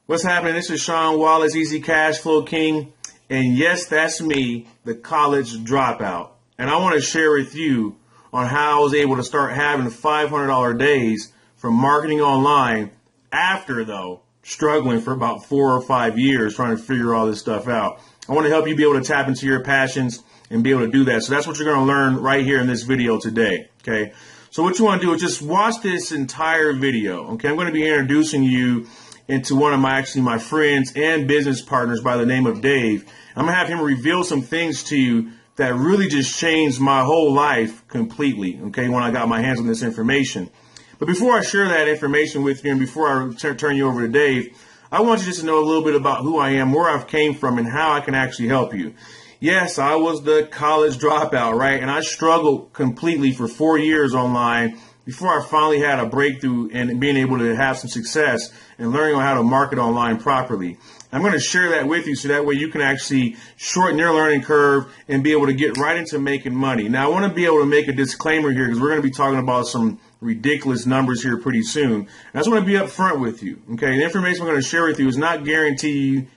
What's happening? This is Sean Wallace, Easy Cash Flow King. And yes, that's me, the college dropout. And I want to share with you on how I was able to start having $500 days from marketing online after, though, struggling for about 4 or 5 years trying to figure all this stuff out. I want to help you be able to tap into your passions and be able to do that. So that's what you're going to learn right here in this video today. Okay. So what you want to do is just watch this entire video. Okay. I'm going to be introducing you into one of my friends and business partners by the name of Dave. I'm going to have him reveal some things to you that really just changed my whole life completely, okay, when I got my hands on this information. But before I share that information with you and before I turn you over to Dave, I want you just to know a little bit about who I am, where I've came from, and how I can actually help you. Yes, I was the college dropout, right? And I struggled completely for 4 years online before I finally had a breakthrough and being able to have some success and learning on how to market online properly. I'm going to share that with you so that way you can actually shorten your learning curve and be able to get right into making money. Now, I want to be able to make a disclaimer here because we're going to be talking about some ridiculous numbers here pretty soon. And I just want to be upfront with you. Okay, the information I'm going to share with you is not guaranteeing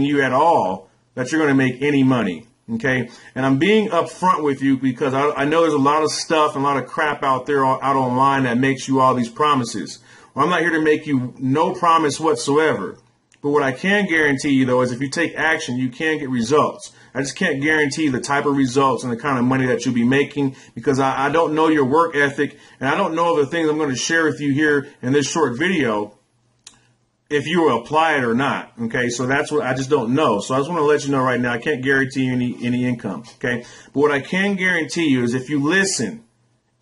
you at all that you're going to make any money. Okay, and I'm being upfront with you because I know there's a lot of stuff and a lot of crap out there out online that makes you all these promises. Well, I'm not here to make you no promise whatsoever. But what I can guarantee you, though, is if you take action, you can get results. I just can't guarantee the type of results and the kind of money that you'll be making because I don't know your work ethic and I don't know the things I'm going to share with you here in this short video if you will apply it or not. Okay, so that's what I just don't know. So I just want to let you know right now, I can't guarantee you any income. Okay, but what I can guarantee you is if you listen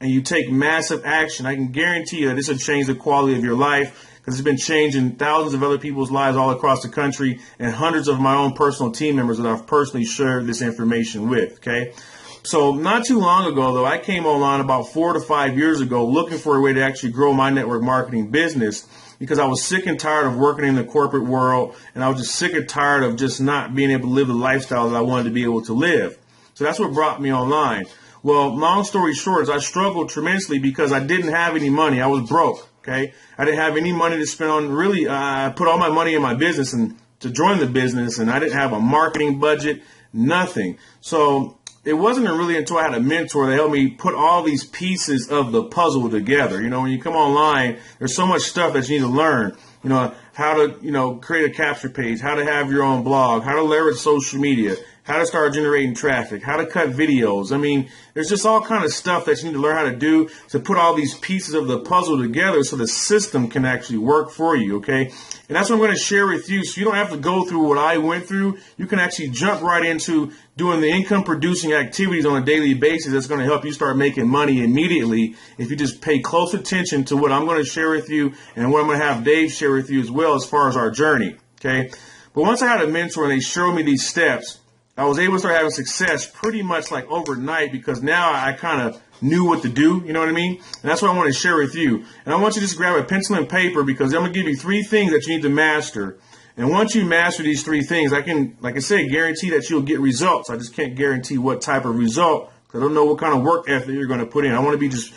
and you take massive action, I can guarantee you that this will change the quality of your life. Because it's been changing thousands of other people's lives all across the country and hundreds of my own personal team members that I've personally shared this information with, okay? So not too long ago, though, I came online about 4 to 5 years ago looking for a way to actually grow my network marketing business because I was sick and tired of working in the corporate world and I was just sick and tired of just not being able to live the lifestyle that I wanted to be able to live. So that's what brought me online. Well, long story short is I struggled tremendously because I didn't have any money. I was broke. Okay, I didn't have any money to spend on really. I put all my money in my business and to join the business, and I didn't have a marketing budget, nothing. So it wasn't really until I had a mentor that helped me put all these pieces of the puzzle together. You know, when you come online, there's so much stuff that you need to learn. You know, how to, create a capture page, how to have your own blog, how to leverage social media, how to start generating traffic, how to cut videos. I mean, there's just all kind of stuff that you need to learn how to do to put all these pieces of the puzzle together so the system can actually work for you, okay? And that's what I'm going to share with you so you don't have to go through what I went through. You can actually jump right into doing the income producing activities on a daily basis that's going to help you start making money immediately if you just pay close attention to what I'm going to share with you and what I'm going to have Dave share with you as well as far as our journey, okay? But once I had a mentor and they showed me these steps, I was able to start having success pretty much like overnight because now I kind of knew what to do, you know what I mean? And that's what I want to share with you. And I want you to just grab a pencil and paper because I'm going to give you 3 things that you need to master. And once you master these 3 things, I can, like I said, guarantee that you'll get results. I just can't guarantee what type of result because I don't know what kind of work ethic you're going to put in. I want to be just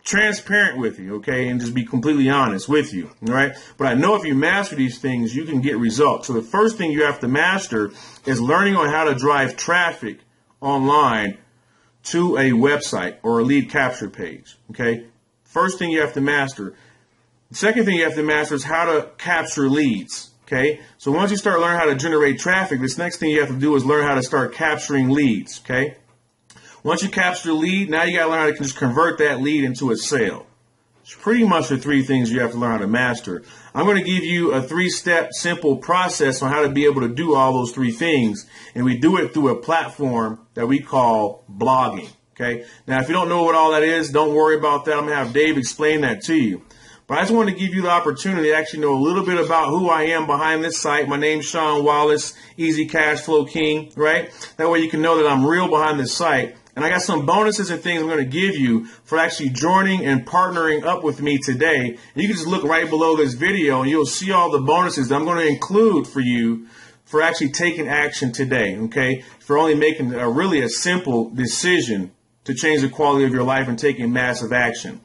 transparent with you, okay, and just be completely honest with you, all right? But I know if you master these things, you can get results. So the first thing you have to master is learning on how to drive traffic online to a website or a lead capture page, okay? First thing you have to master. The second thing you have to master is how to capture leads, okay? So once you start learning how to generate traffic, this next thing you have to do is learn how to start capturing leads, okay? Once you capture the lead, now you got to learn how to just convert that lead into a sale. It's pretty much the 3 things you have to learn how to master. I'm going to give you a 3-step simple process on how to be able to do all those 3 things. And we do it through a platform that we call blogging. Okay. Now, if you don't know what all that is, don't worry about that. I'm going to have Dave explain that to you. But I just want to give you the opportunity to actually know a little bit about who I am behind this site. My name's Sean Wallace, Easy Cash Flow King, right? That way you can know that I'm real behind this site. And I got some bonuses and things I'm going to give you for actually joining and partnering up with me today. And you can just look right below this video and you'll see all the bonuses that I'm going to include for you for actually taking action today, okay? For only making really a simple decision to change the quality of your life and taking massive action.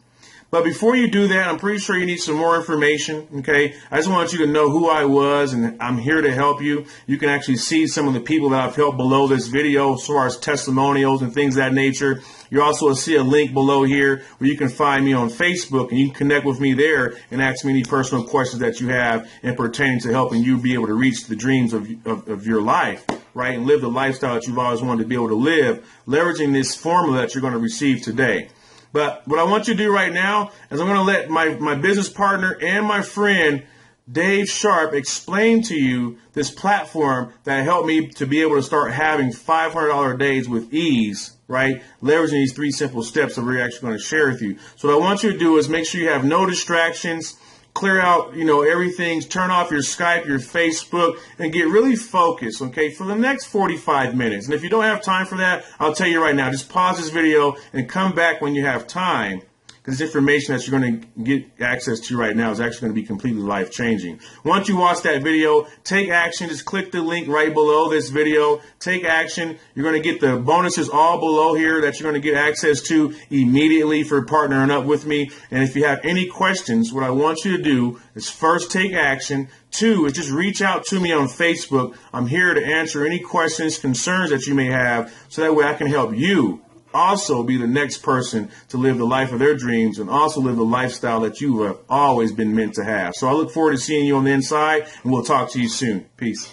But before you do that, I'm pretty sure you need some more information, okay? I just want you to know who I was, and I'm here to help you. You can actually see some of the people that I've helped below this video as far as testimonials and things of that nature. You also will see a link below here where you can find me on Facebook, and you can connect with me there and ask me any personal questions that you have in pertaining to helping you be able to reach the dreams of your life, right? And live the lifestyle that you've always wanted to be able to live, leveraging this formula that you're going to receive today. But what I want you to do right now is I'm going to let my business partner and my friend, Dave Sharp, explain to you this platform that helped me to be able to start having $500 days with ease, right? Leveraging these 3 simple steps that we're actually going to share with you. So what I want you to do is make sure you have no distractions. Clear out, everything. Turn off your Skype, your Facebook, and get really focused, okay, for the next 45 minutes. And if you don't have time for that, I'll tell you right now, just pause this video and come back when you have time. Because this information that you're going to get access to right now is actually going to be completely life-changing. Once you watch that video, take action. Just click the link right below this video. Take action. You're going to get the bonuses all below here that you're going to get access to immediately for partnering up with me. And if you have any questions, what I want you to do is first take action. 2 is just reach out to me on Facebook. I'm here to answer any questions, concerns that you may have, so that way I can help you also be the next person to live the life of their dreams and also live the lifestyle that you have always been meant to have. So I look forward to seeing you on the inside, and we'll talk to you soon. Peace.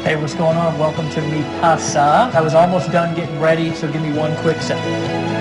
Hey, what's going on? Welcome to Mi Casa. I was almost done getting ready, so give me one quick second.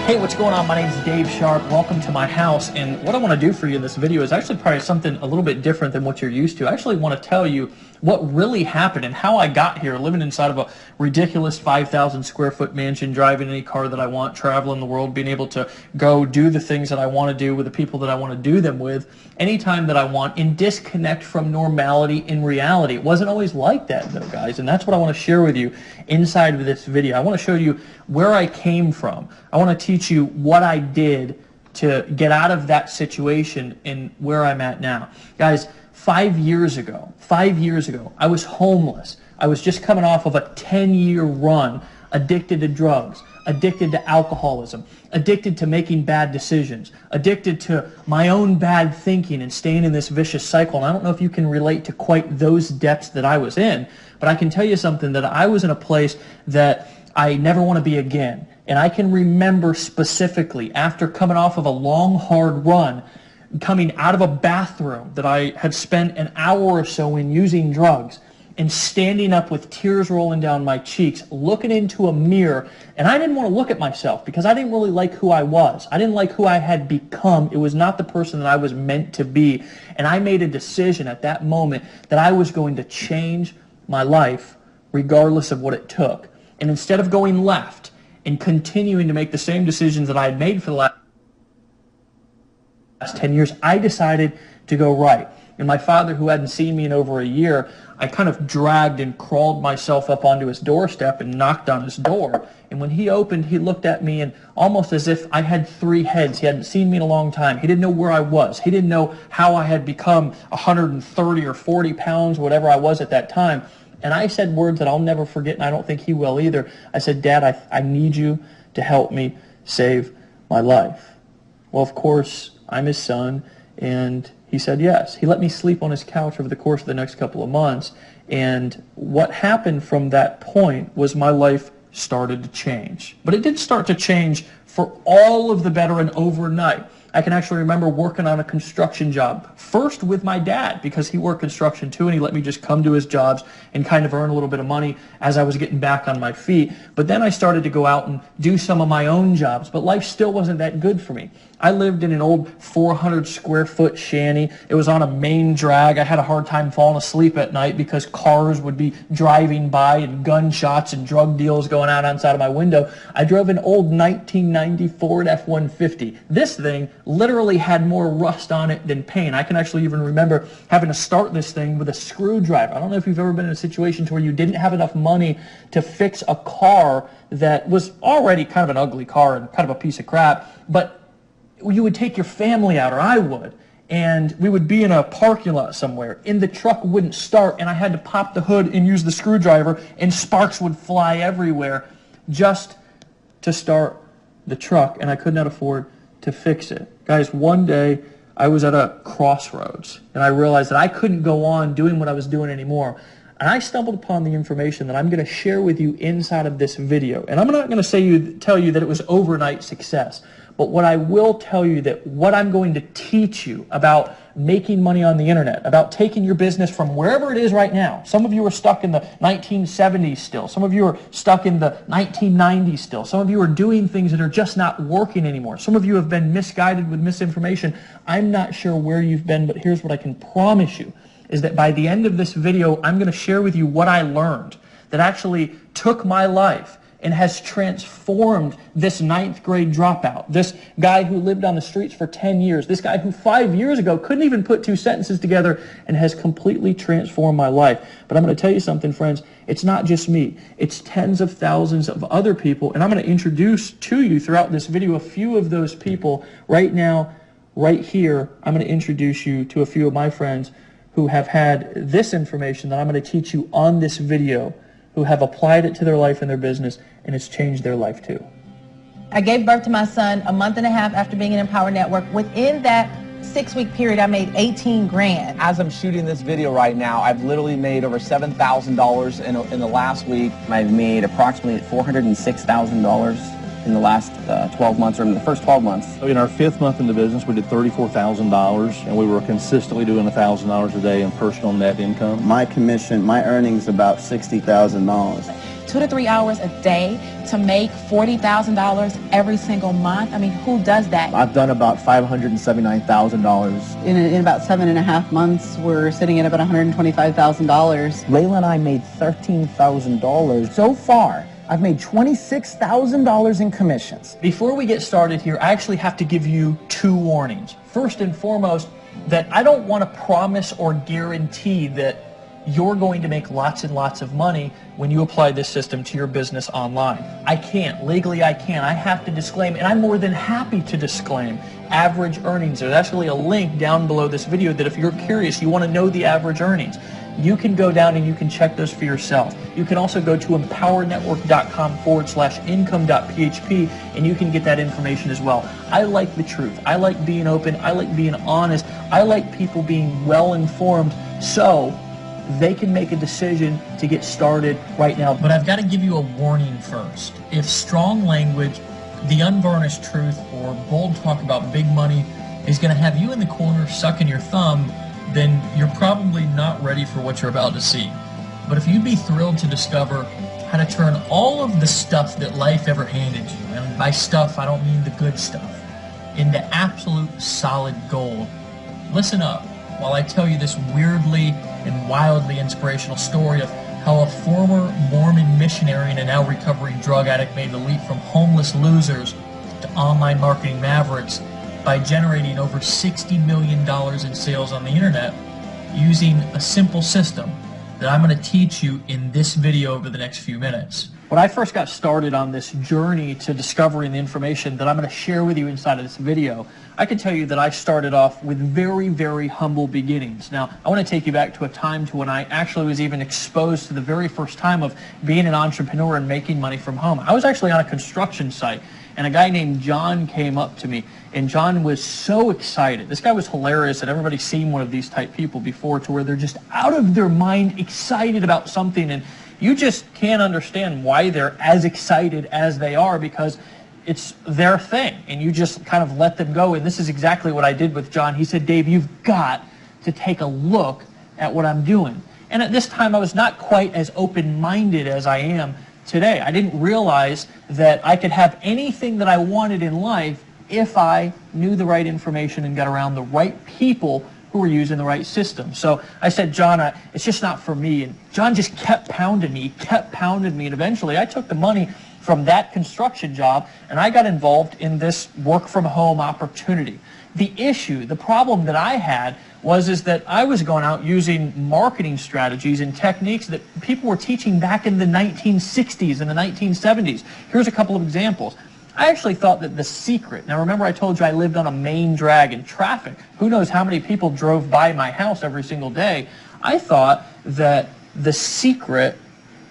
Hey, what's going on? My name's Dave Sharp. Welcome to my house. And what I want to do for you in this video is actually probably something a little bit different than what you're used to. I actually want to tell you what really happened and how I got here, living inside of a ridiculous 5,000 square foot mansion, driving any car that I want, traveling the world, being able to go do the things that I want to do with the people that I want to do them with anytime that I want, and disconnect from normality in reality. It wasn't always like that though, guys, and that's what I want to share with you inside of this video. I want to show you where I came from. I want to teach you what I did to get out of that situation and where I'm at now. Guys, 5 years ago, I was homeless. I was just coming off of a 10-year run, addicted to drugs, addicted to alcoholism, addicted to making bad decisions, addicted to my own bad thinking and staying in this vicious cycle. And I don't know if you can relate to quite those depths that I was in, but I can tell you something, that I was in a place that I never want to be again. And I can remember specifically, after coming off of a long, hard run, coming out of a bathroom that I had spent an hour or so in using drugs, and standing up with tears rolling down my cheeks, looking into a mirror, and I didn't want to look at myself because I didn't really like who I was. I didn't like who I had become. It was not the person that I was meant to be. And I made a decision at that moment that I was going to change my life regardless of what it took. And instead of going left and continuing to make the same decisions that I had made for the last 10 years, I decided to go right. And my father, who hadn't seen me in over a year, I kind of dragged and crawled myself up onto his doorstep and knocked on his door. And when he opened, he looked at me, and almost as if I had 3 heads. He hadn't seen me in a long time. He didn't know where I was. He didn't know how I had become 130 or 40 pounds, whatever I was at that time. And I said words that I'll never forget, and I don't think he will either. I said, "Dad, I need you to help me save my life." Well, of course, I'm his son, and he said yes. He let me sleep on his couch over the course of the next couple of months, and what happened from that point was my life started to change. But it did start to change for all of the better and overnight. I can actually remember working on a construction job, first with my dad, because he worked construction too, and he let me just come to his jobs and kind of earn a little bit of money as I was getting back on my feet. But then I started to go out and do some of my own jobs, but life still wasn't that good for me. I lived in an old 400 square foot shanty. It was on a main drag. I had a hard time falling asleep at night because cars would be driving by and gunshots and drug deals going on outside of my window. I drove an old 1990 Ford F-150. This thing literally had more rust on it than paint. I can actually even remember having to start this thing with a screwdriver. I don't know if you've ever been in a situation where you didn't have enough money to fix a car that was already kind of an ugly car and kind of a piece of crap, but you would take your family out, or I would, and we would be in a parking lot somewhere, and the truck wouldn't start, and I had to pop the hood and use the screwdriver, and sparks would fly everywhere just to start the truck, and I could not afford to fix it. Guys, one day I was at a crossroads, and I realized that I couldn't go on doing what I was doing anymore. And I stumbled upon the information that I'm going to share with you inside of this video. And I'm not going to tell you that it was overnight success. But what I will tell you that what I'm going to teach you about making money on the internet, about taking your business from wherever it is right now. Some of you are stuck in the 1970s still. Some of you are stuck in the 1990s still. Some of you are doing things that are just not working anymore. Some of you have been misguided with misinformation. I'm not sure where you've been, but here's what I can promise you, is that by the end of this video, I'm going to share with you what I learned that actually took my life and has transformed this 9th grade dropout, this guy who lived on the streets for 10 years, this guy who 5 years ago couldn't even put 2 sentences together, and has completely transformed my life. But I'm going to tell you something, friends. It's not just me. It's tens of thousands of other people, and I'm going to introduce to you throughout this video a few of those people. Right now, right here, I'm going to introduce you to a few of my friends who have had this information that I'm going to teach you on this video, who have applied it to their life and their business, and it's changed their life too. I gave birth to my son a month and a half after being in Empower Network. Within that 6-week period, I made 18 grand. As I'm shooting this video right now, I've literally made over $7,000 in the last week. I've made approximately $406,000 in the last 12 months, or in the first 12 months. In our 5th month in the business, we did $34,000, and we were consistently doing $1,000 a day in personal net income. My commission, my earnings about $60,000. 2 to 3 hours a day to make $40,000 every single month. I mean, who does that? I've done about $579,000. In about 7.5 months, we're sitting at about $125,000. Layla and I made $13,000. So far, I've made $26,000 in commissions. Before we get started here, I actually have to give you 2 warnings. First and foremost, that I don't want to promise or guarantee that you're going to make lots and lots of money when you apply this system to your business online. I can't. Legally, I can't. I have to disclaim, and I'm more than happy to disclaim, average earnings. There's actually a link down below this video that if you're curious, you want to know the average earnings, you can go down and you can check those for yourself. You can also go to empowernetwork.com/income.php and you can get that information as well. I like the truth. I like being open. I like being honest. I like people being well informed so they can make a decision to get started right now. But I've got to give you a warning first. If strong language, the unvarnished truth, or bold talk about big money is going to have you in the corner sucking your thumb, then you're probably not ready for what you're about to see. But if you'd be thrilled to discover how to turn all of the stuff that life ever handed you, and by stuff I don't mean the good stuff, into absolute solid gold, listen up while I tell you this weirdly and wildly inspirational story of how a former Mormon missionary and a now recovering drug addict made the leap from homeless losers to online marketing mavericks by generating over $60 million in sales on the internet using a simple system that I'm going to teach you in this video over the next few minutes. When I first got started on this journey to discovering the information that I'm going to share with you inside of this video, I can tell you that I started off with very, very humble beginnings. Now, I want to take you back to a time to when I actually was even exposed to the very first time of being an entrepreneur and making money from home. I was actually on a construction site, and a guy named John came up to me, and John was so excited. This guy was hilarious, and everybody's seen one of these type people before, to where they're just out of their mind excited about something, and you just can't understand why they're as excited as they are, because it's their thing, and you just kind of let them go. And this is exactly what I did with John. He said, Dave, you've got to take a look at what I'm doing. And at this time, I was not quite as open-minded as I am today. I didn't realize that I could have anything that I wanted in life if I knew the right information and got around the right people who were using the right system. So I said, John, it's just not for me. And John just kept pounding me, and eventually I took the money from that construction job and I got involved in this work-from-home opportunity. The problem that I had was that I was going out using marketing strategies and techniques that people were teaching back in the 1960s and the 1970s. Here's a couple of examples. I actually thought that the secret, now remember I told you I lived on a main drag in traffic. Who knows how many people drove by my house every single day. I thought that the secret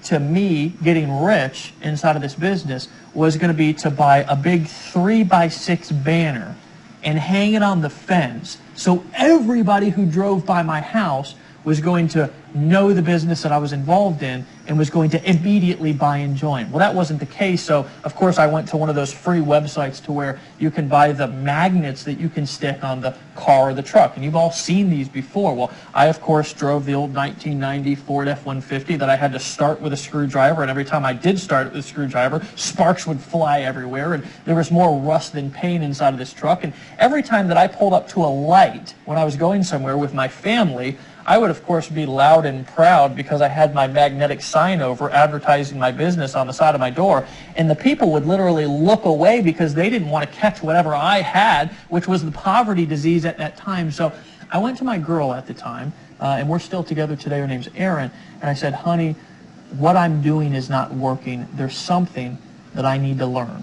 to me getting rich inside of this business was going to be to buy a big 3x6 banner and hang it on the fence so everybody who drove by my house was going to know the business that I was involved in and was going to immediately buy and join. Well, that wasn't the case, so of course I went to one of those free websites to where you can buy the magnets that you can stick on the car or the truck, and you've all seen these before. Well, I of course drove the old 1990 Ford F-150 that I had to start with a screwdriver, and every time I did start it with a screwdriver, sparks would fly everywhere, and there was more rust than paint inside of this truck, and every time that I pulled up to a light when I was going somewhere with my family, I would, of course, be loud and proud because I had my magnetic sign over advertising my business on the side of my door, and the people would literally look away because they didn't want to catch whatever I had, which was the poverty disease at that time. So I went to my girl at the time, and we're still together today. Her name's Erin, and I said, honey, what I'm doing is not working. There's something that I need to learn.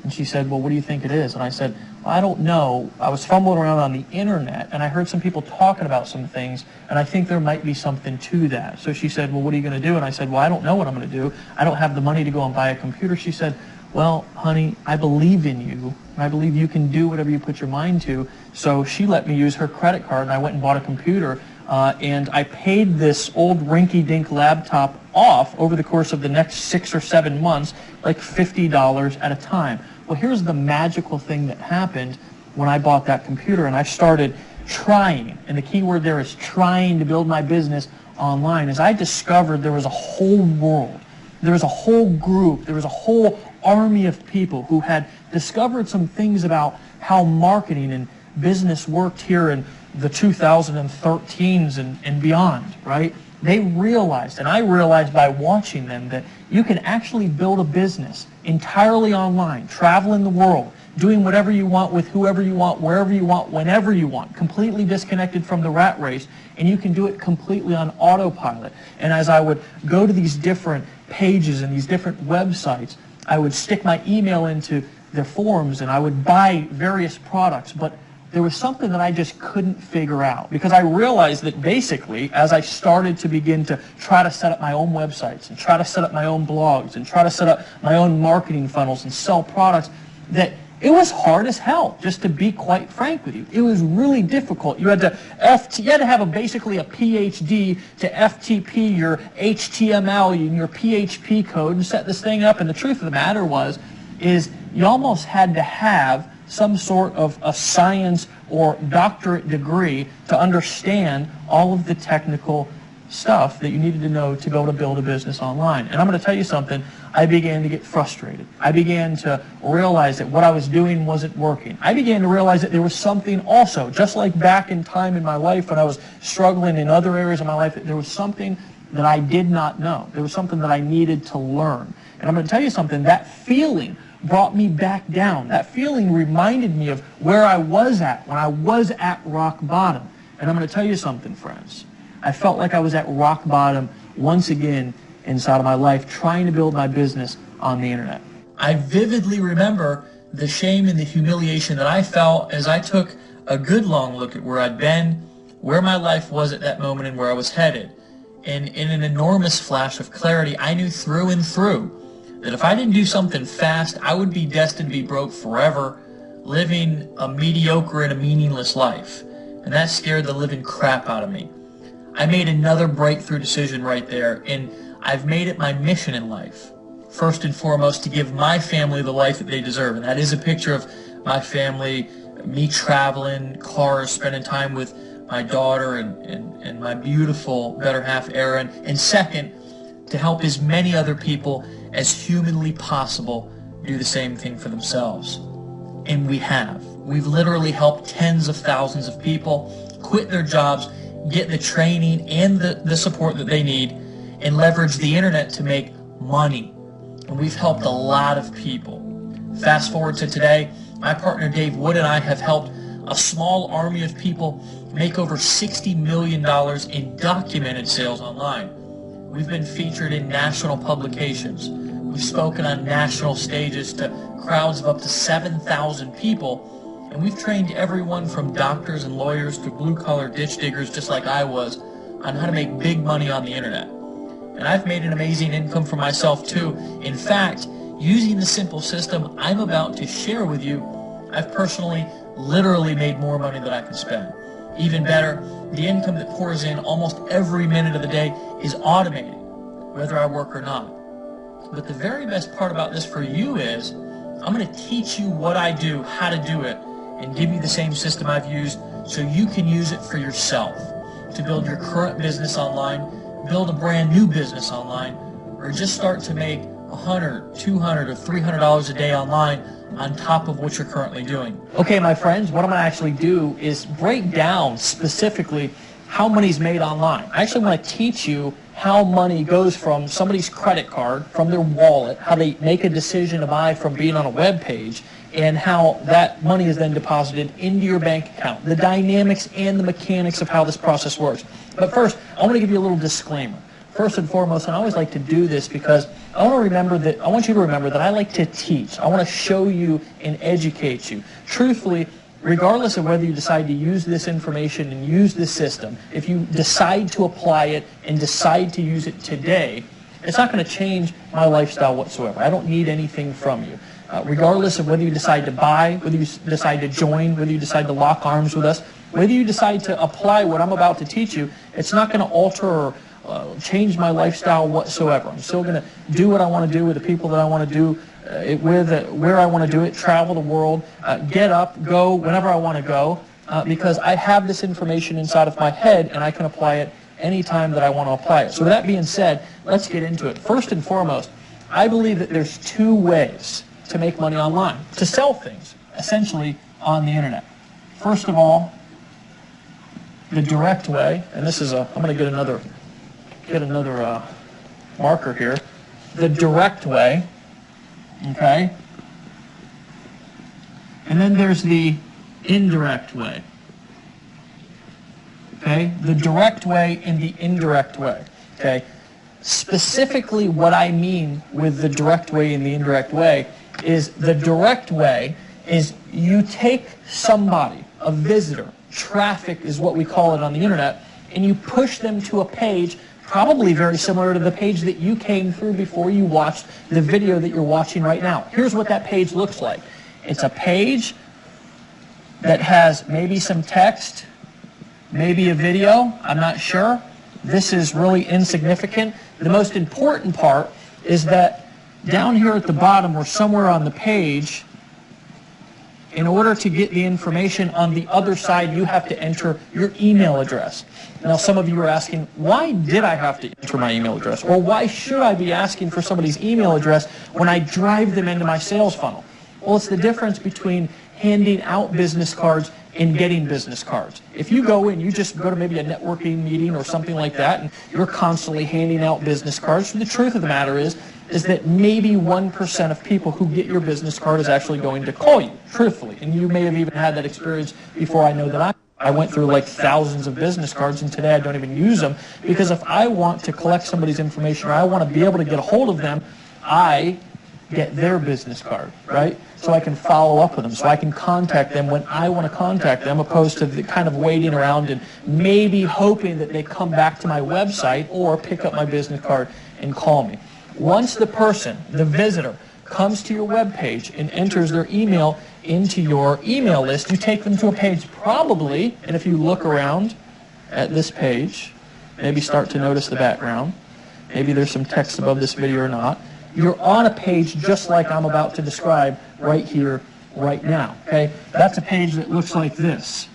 And she said, well, what do you think it is? And I said, well, I don't know. I was fumbling around on the internet, and I heard some people talking about some things, and I think there might be something to that. So she said, well, what are you going to do? And I said, well, I don't know what I'm going to do. I don't have the money to go and buy a computer. She said, well, honey, I believe in you, and I believe you can do whatever you put your mind to. So she let me use her credit card, and I went and bought a computer, and I paid this old rinky-dink laptop off over the course of the next 6 or 7 months, like $50 at a time. Well, here's the magical thing that happened when I bought that computer and I started trying, and the key word there is trying to build my business online, as I discovered there was a whole world, there was a whole group, there was a whole army of people who had discovered some things about how marketing and business worked here in the 2013s and beyond, right? They realized, and I realized by watching them, that you can actually build a business entirely online, traveling the world, doing whatever you want with whoever you want, wherever you want, whenever you want, completely disconnected from the rat race, and you can do it completely on autopilot. And as I would go to these different pages and these different websites, I would stick my email into their forums and I would buy various products, but there was something that I just couldn't figure out, because I realized that basically as I started to begin to try to set up my own websites and try to set up my own blogs and try to set up my own marketing funnels and sell products, that it was hard as hell, just to be quite frank with you. It was really difficult. You had to have basically a PhD to FTP your HTML and your PHP code and set this thing up, and the truth of the matter is you almost had to have some sort of a science or doctorate degree to understand all of the technical stuff that you needed to know to be able to build a business online. And I'm going to tell you something, I began to get frustrated. I began to realize that what I was doing wasn't working. I began to realize that there was something also, just like back in time in my life when I was struggling in other areas of my life, that there was something that I did not know. There was something that I needed to learn. And I'm going to tell you something, that feeling brought me back down. That feeling reminded me of where I was at when I was at rock bottom. And I'm going to tell you something, friends. I felt like I was at rock bottom once again inside of my life, trying to build my business on the internet. I vividly remember the shame and the humiliation that I felt as I took a good long look at where I'd been, where my life was at that moment, and where I was headed. And in an enormous flash of clarity, I knew through and through that if I didn't do something fast, I would be destined to be broke forever, living a mediocre and a meaningless life. And that scared the living crap out of me. I made another breakthrough decision right there, and I've made it my mission in life first and foremost to give my family the life that they deserve. And that is a picture of my family, me traveling, cars, spending time with my daughter and my beautiful better half, Erin. And second, to help as many other people as humanly possible do the same thing for themselves. And we have. We've literally helped tens of thousands of people quit their jobs, get the training and the support that they need, and leverage the internet to make money. And we've helped a lot of people. Fast forward to today, my partner Dave Wood and I have helped a small army of people make over $60 million in documented sales online. We've been featured in national publications. We've spoken on national stages to crowds of up to 7,000 people, and we've trained everyone from doctors and lawyers to blue-collar ditch diggers just like I was on how to make big money on the internet. And I've made an amazing income for myself too. In fact, using the simple system I'm about to share with you, I've personally literally made more money than I can spend. Even better, the income that pours in almost every minute of the day is automated, whether I work or not. But the very best part about this for you is I'm going to teach you what I do, how to do it, and give you the same system I've used so you can use it for yourself to build your current business online, build a brand new business online, or just start to make $100, $200, or $300 a day online on top of what you're currently doing. Okay, my friends, what I'm going to actually do is break down specifically how money's made online. I actually want to teach you how money goes from somebody's credit card, from their wallet, how they make a decision to buy from being on a web page, and how that money is then deposited into your bank account, the dynamics and the mechanics of how this process works. But first, I want to give you a little disclaimer. First and foremost, and I always like to do this because I want you to remember that I like to teach. I want to show you and educate you. Truthfully, regardless of whether you decide to use this information and use this system, if you decide to apply it and decide to use it today, it's not going to change my lifestyle whatsoever. I don't need anything from you. Regardless of whether you decide to buy, whether you decide to join, whether you decide to lock arms with us, whether you decide to apply what I'm about to teach you, it's not going to alter or change my lifestyle whatsoever. I'm still going to do what I want to do with the people that I want to do it with, where I want to do it, travel the world, get up, go whenever I want to go, because I have this information inside of my head and I can apply it anytime that I want to apply it. So with that being said, let's get into it. First and foremost, I believe that there's two ways to make money online, to sell things, essentially, on the internet. First of all, the direct way, and this is I'm going to get another marker here. The direct way, okay? And then there's the indirect way, okay? The direct way and the indirect way, okay? Specifically, what I mean with the direct way and the indirect way is the direct way is you take somebody, a visitor, traffic is what we call it on the internet, and you push them to a page probably very similar to the page that you came through before you watched the video that you're watching right now. Here's what that page looks like. It's a page that has maybe some text, maybe a video, I'm not sure. This is really insignificant. The most important part is that down here at the bottom or somewhere on the page, in order to get the information on the other side, you have to enter your email address. Now, some of you are asking, why did I have to enter my email address? Or why should I be asking for somebody's email address when I drive them into my sales funnel? Well, it's the difference between handing out business cards and getting business cards. If you go in, you just go to maybe a networking meeting or something like that, and you're constantly handing out business cards, the truth of the matter is that maybe 1% of people who get your business card is actually going to call you, truthfully. And you may have even had that experience before. I know that I went through like thousands of business cards, and today I don't even use them, because if I want to collect somebody's information or I want to be able to get a hold of them, I get their business card, right? So I can follow up with them, so I can contact them when I want to contact them, opposed to the kind of waiting around and maybe hoping that they come back to my website or pick up my business card and call me. Once the person, the visitor, comes to your web page and enters their email into your email list, you take them to a page probably, and if you look around at this page, maybe start to notice the background, maybe there's some text above this video or not, you're on a page just like I'm about to describe right here, right now. Okay, that's a page that looks like this.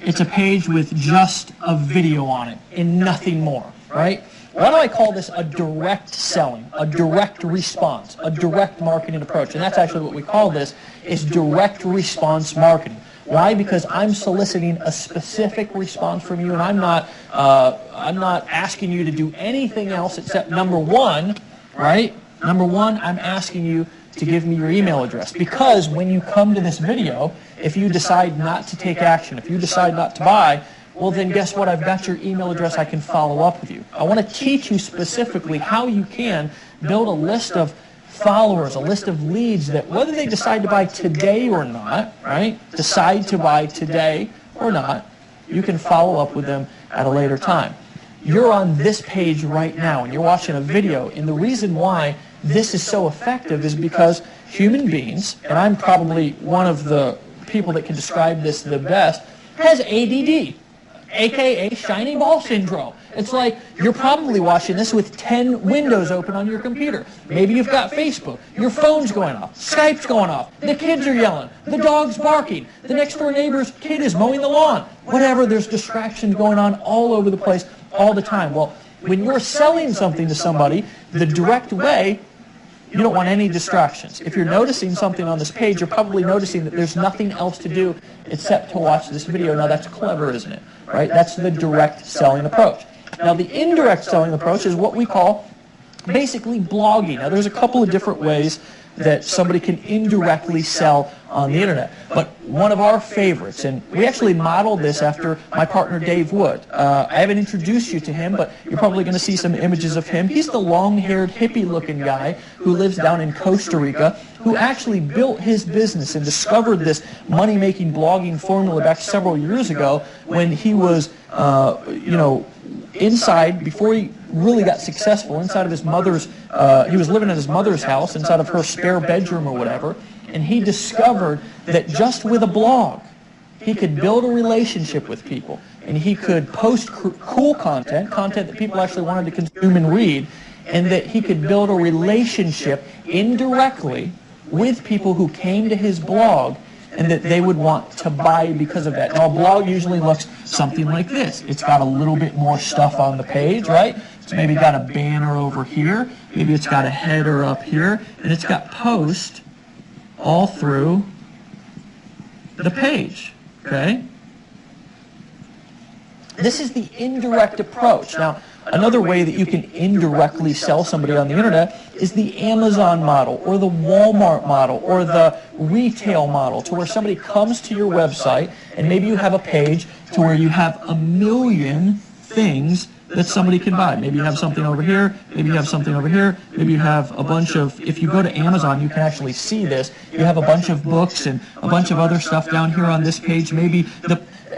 It's a page with just a video on it and nothing more, right? Why do I call this a direct selling, a direct response, a direct marketing approach? And that's actually what we call this, is direct response marketing. Why? Because I'm soliciting a specific response from you, and I'm not asking you to do anything else except number one, right? Number one, I'm asking you to give me your email address, because when you come to this video, if you decide not to take action, if you decide not to buy, well then guess what? I've got your email address. I can follow up with you. I want to teach you specifically how you can build a list of followers, a list of leads that whether they decide to buy today or not, right? Decide to buy today or not, you can follow up with them at a later time. You're on this page right now and you're watching a video, and the reason why this is so effective is because human beings, and I'm probably one of the people that can describe this the best, has ADD, aka shiny ball syndrome. It's like you're probably watching this with 10 windows open on your computer. Maybe you've got Facebook, your phone's going off, Skype's going off, the kids are yelling, the dog's barking, the next door neighbor's kid is mowing the lawn. Whatever, there's distractions going on all over the place all the time. Well, when you're selling something to somebody the direct way, you don't want any distractions. If you're noticing something on this page, you're probably noticing that there's nothing else to do except to watch this video. Now that's clever, isn't it? Right? That's the direct selling approach. Now the indirect selling approach is what we call basically blogging. Now there's a couple of different ways that somebody can indirectly sell on the internet. But one of our favorites, and we actually modeled this after my partner Dave Wood. I haven't introduced you to him, but you're probably going to see some images of him. He's the long-haired, hippie-looking guy who lives down in Costa Rica, who actually built his business and discovered this money-making blogging formula back several years ago when he was, inside, before he really got successful, inside of his mother's, he was living at his mother's house, inside of her spare bedroom or whatever, and he discovered that just with a blog, he could build a relationship with people, and he could post cool content that people actually wanted to consume and read, and that he could build a relationship indirectly with people who came to his blog and that they would want to buy because of that. Now, a blog usually looks something like this. It's got a little bit more stuff on the page, right? It's maybe got a banner over here. Maybe it's got a header up here. And it's got post all through the page, okay? This is the indirect approach. Now, another way that you can indirectly sell somebody on the internet is the Amazon model or the Walmart model or the retail model, to where somebody comes to your website and maybe you have a page to where you have a million things that somebody can buy. Maybe you have something over here, maybe you have something over here, maybe you have a bunch of, if you go to Amazon, you can actually see this. You have a bunch of books and a bunch of other stuff down here on this page. Maybe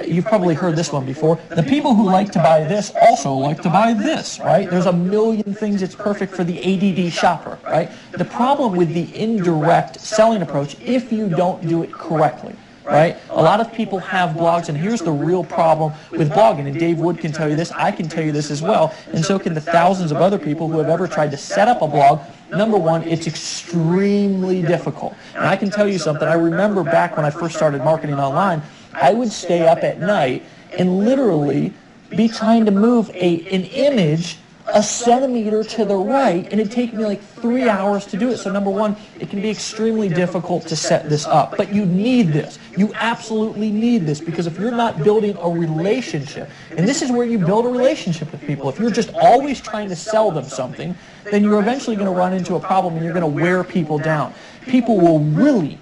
you've probably heard this one before. The people who like to buy this also like to buy this, right? There's a million things. It's perfect for the ADD shopper, right? The problem with the indirect selling approach, if you don't do it correctly, right? A lot of people have blogs, and here's the real problem with blogging, and Dave Wood can tell you this, I can tell you this as well, and so can the thousands of other people who have ever tried to set up a blog. Number one, it's extremely difficult. And I can tell you something. I remember back when I first started marketing online, I would stay up at night and literally be trying to move an image a centimeter to the right, and it'd take me like 3 hours to do it. So number one, it can be extremely difficult to set this up. But you need this. You absolutely need this, because if you're not building a relationship, and this is where you build a relationship with people, if you're just always trying to sell them something, then you're eventually going to run into a problem and you're going to wear people down. People will really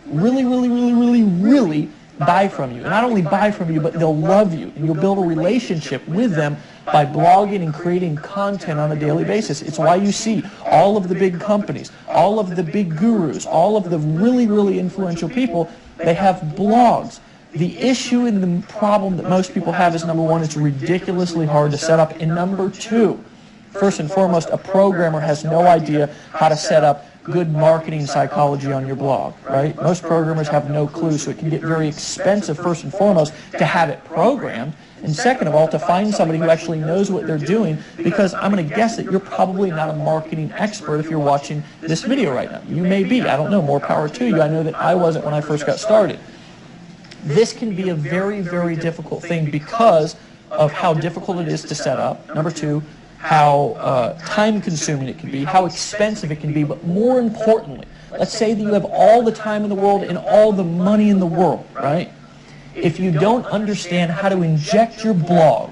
buy from you. And not only buy from you, but they'll love you. And you'll build a relationship with them by blogging and creating content on a daily basis. It's why you see all of the big companies, all of the big gurus, all of the really influential people, they have blogs. The issue and the problem that most people have is, number one, it's ridiculously hard to set up. And number two, first and foremost, a programmer has no idea how to set up good marketing psychology on your blog, right? Most programmers have no clue, so it can get very expensive, first and foremost, to have it programmed, and second of all, to find somebody who actually knows what they're doing, because I'm going to guess that you're probably not a marketing expert if you're watching this video right now. You may be. I don't know. More power to you. I know that I wasn't when I first got started. This can be a very, very difficult thing because of how difficult it is to set up. Number two, how time-consuming it can be, how expensive it can be, but more importantly, let's say that you have all the time in the world and all the money in the world, right? If you don't understand how to inject your blog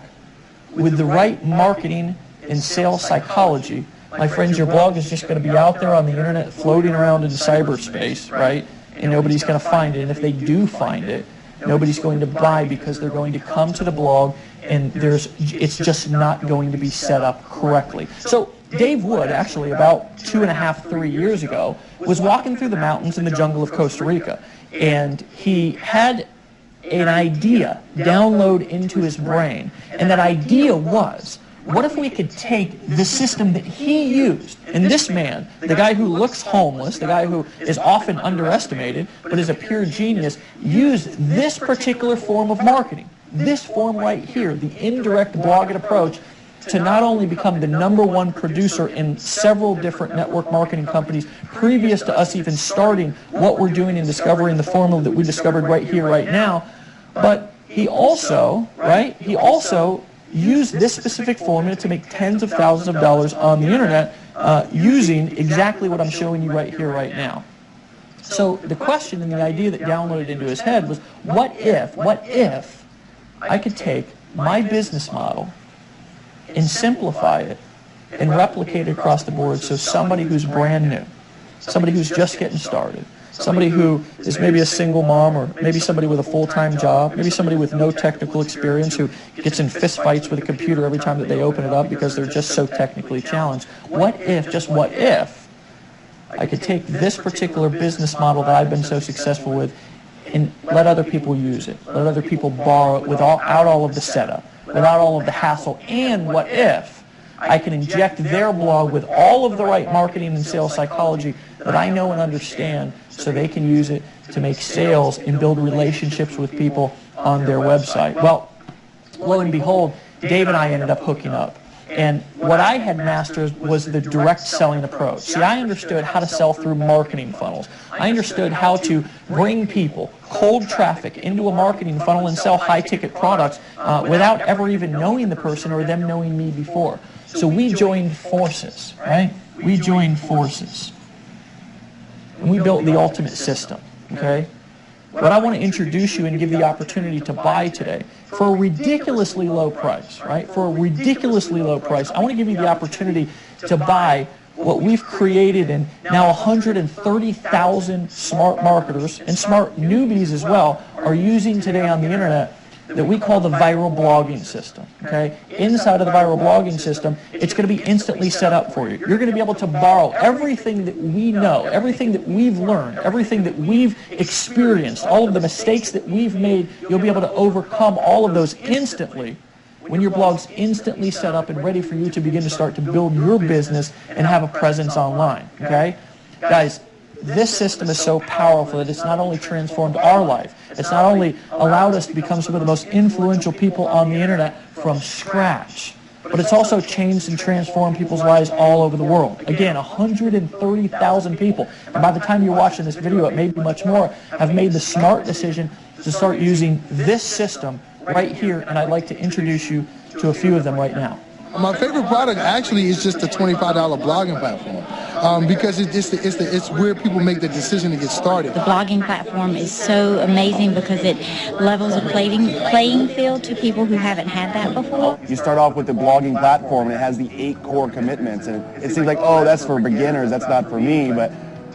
with the right marketing and sales psychology, my friends, your blog is just going to be out there on the internet floating around in cyberspace, right? And nobody's going to find it. And if they do find it, nobody's going to buy because they're going to come to the blog and it's just not going to be set up correctly. So Dave Wood, actually about 2.5, 3 years ago, was walking through the mountains in the jungle of Costa Rica, and he had an idea download into his brain, and that idea was, what if we could take the system that he used, and this man, the guy who looks homeless, the guy who is often underestimated, but is a pure genius, use this particular form of marketing, this form right here, the indirect blogging approach, to not only become the #1 producer in several different network marketing companies previous to us even starting what we're doing in discovering the formula that we discovered right here, right now, but he also, right, used this specific formula to make tens of thousands of dollars on the internet using exactly what I'm showing you right here, right now. So the question and the idea that downloaded into his head was, what if I could take my business model and simplify it and replicate it across the board so somebody who's brand new, somebody who's just getting started, somebody who is maybe a single mom, or maybe somebody with a full-time job, maybe somebody with no technical experience who gets in fist fights with a computer every time that they open it up because they're just so technically challenged. What if, just what if, I could take this particular business model that I've been so successful with and let other people use it, let other people borrow it without all of the setup, without all of the hassle, and what if I can inject their blog with all of the right marketing and sales psychology that I know and understand so they can use it to make sales and build relationships with people on their website. Well, lo and behold, Dave and I ended up hooking up. And what I had mastered was the direct selling approach. See, I understood how to sell through marketing funnels. I understood how to bring people, cold traffic, into a marketing funnel and sell high-ticket products without ever even knowing the person or them knowing me before. So we joined forces, right? We joined forces. And we built the ultimate system, okay? What I want to introduce you and give the opportunity to buy today for a ridiculously low price, right? For a ridiculously low price, I want to give you the opportunity to buy what we've created, and now 130,000 smart marketers and smart newbies as well are using today on the internet, that we call the viral blogging system, okay? Inside of the viral blogging system, it's going to be instantly set up for you. You're going to be able to borrow everything that we know, everything that we've learned, everything that we've experienced, all of the mistakes that we've made. You'll be able to overcome all of those instantly when your blog's instantly set up and ready for you to begin to start to build your business and have a presence online, okay? Guys, this system is so powerful that it's not only transformed our life, it's not only allowed us to become some of the most influential people on the internet from scratch, but it's also changed and transformed people's lives all over the world. Again, 130,000 people, and by the time you're watching this video, it may be much more, have made the smart decision to start using this system right here, and I'd like to introduce you to a few of them right now. My favorite product actually is just the $25 blogging platform because it's where people make the decision to get started. The blogging platform is so amazing because it levels a playing field to people who haven't had that before. You start off with the blogging platform and it has the 8 core commitments, and it seems like, oh, that's for beginners, that's not for me, but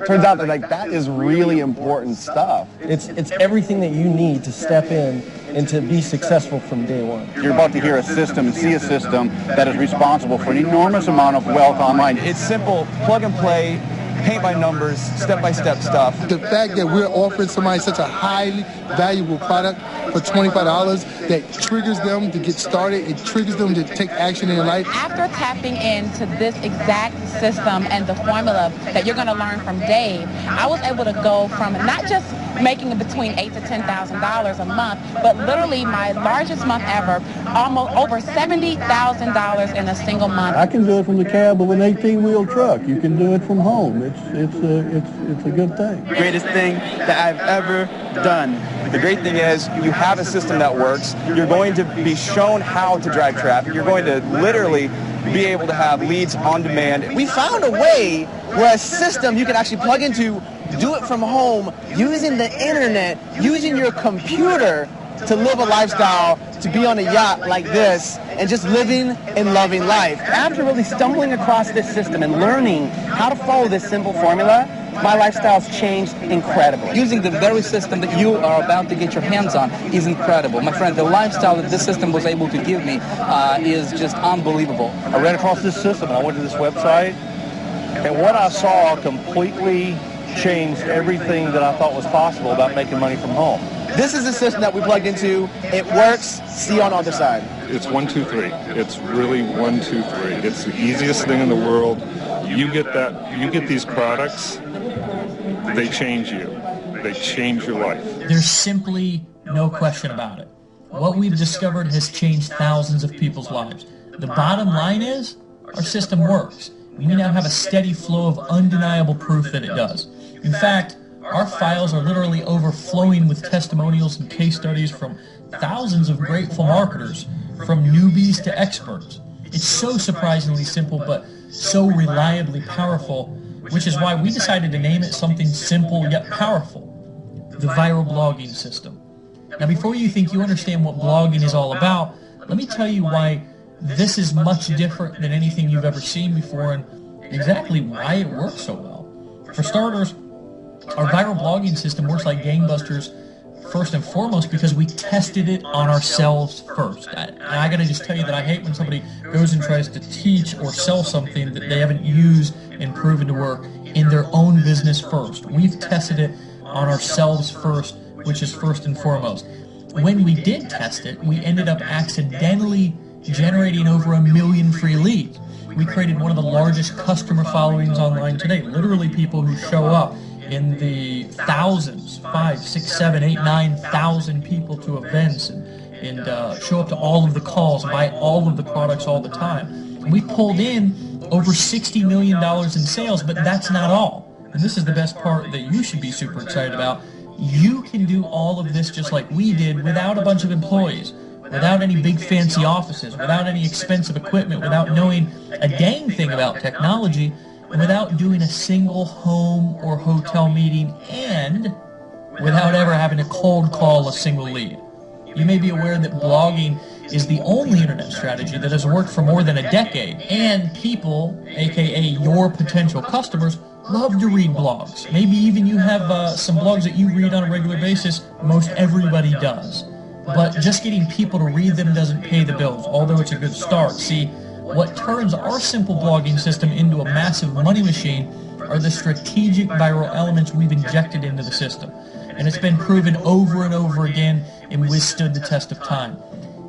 turns out that that is really important stuff. It's everything that you need to step in and to be successful from day one. You're about to hear a system and see a system that is responsible for an enormous amount of wealth online. It's simple, plug and play, paint by numbers, step-by-step stuff. The fact that we're offering somebody such a highly valuable product for $25 that triggers them to get started, it triggers them to take action in their life. After tapping into this exact system and the formula that you're going to learn from Dave, I was able to go from not just making between $8,000 to $10,000 a month, but literally my largest month ever, almost over $70,000 in a single month. I can do it from the cab of an 18-wheel truck. You can do it from home. It's a good thing. Greatest thing that I've ever done. The great thing is you have a system that works. You're going to be shown how to drive traffic. You're going to literally be able to have leads on demand. We found a way where a system you can actually plug into, do it from home, using the internet, using your computer to live a lifestyle, to be on a yacht like this, and just living and loving life. After really stumbling across this system and learning how to follow this simple formula, my lifestyle's changed incredibly. Using the very system that you are about to get your hands on is incredible. My friend, the lifestyle that this system was able to give me is just unbelievable. I ran across this system and I went to this website, and what I saw completely changed everything that I thought was possible about making money from home. This is the system that we plugged into. It works. See you on the other side. It's 1, 2, 3. It's really 1, 2, 3. It's the easiest thing in the world. You get these products, they change you. They change your life. There's simply no question about it. What we've discovered has changed thousands of people's lives. The bottom line is, our system works. We now have a steady flow of undeniable proof that it does. In fact, our files are literally overflowing with testimonials and case studies from thousands of grateful marketers, from newbies to experts. It's so surprisingly simple, but so reliably powerful, which is why we decided to name it something simple yet powerful: the viral blogging system. Now, before you think you understand what blogging is all about, let me tell you why this is much different than anything you've ever seen before, and exactly why it works so well. For starters, our viral blogging system works like gangbusters first and foremost because we tested it on ourselves first. And I gotta just tell you that I hate when somebody goes and tries to teach or sell something that they haven't used and proven to work in their own business first. We've tested it on ourselves first, which is first and foremost. When we did test it, we ended up accidentally generating over 1 million free leads. We created one of the largest customer followings online today, literally people who show up in the thousands, 5, 6, 7, 8, 9,000 people to events and show up to all of the calls, buy all of the products all the time. And we pulled in over $60 million in sales, but that's not all. And this is the best part that you should be super excited about. You can do all of this just like we did without a bunch of employees, without any big fancy offices, without any expensive equipment, without knowing a dang thing about technology, and without doing a single home or hotel meeting, and without ever having to cold call a single lead. You may be aware that blogging is the only internet strategy that has worked for more than a decade, and people, aka your potential customers, love to read blogs. Maybe even you have some blogs that you read on a regular basis. Most everybody does. But just getting people to read them doesn't pay the bills, although it's a good start. See, what turns our simple blogging system into a massive money machine are the strategic viral elements we've injected into the system. And it's been proven over and over again and withstood the test of time.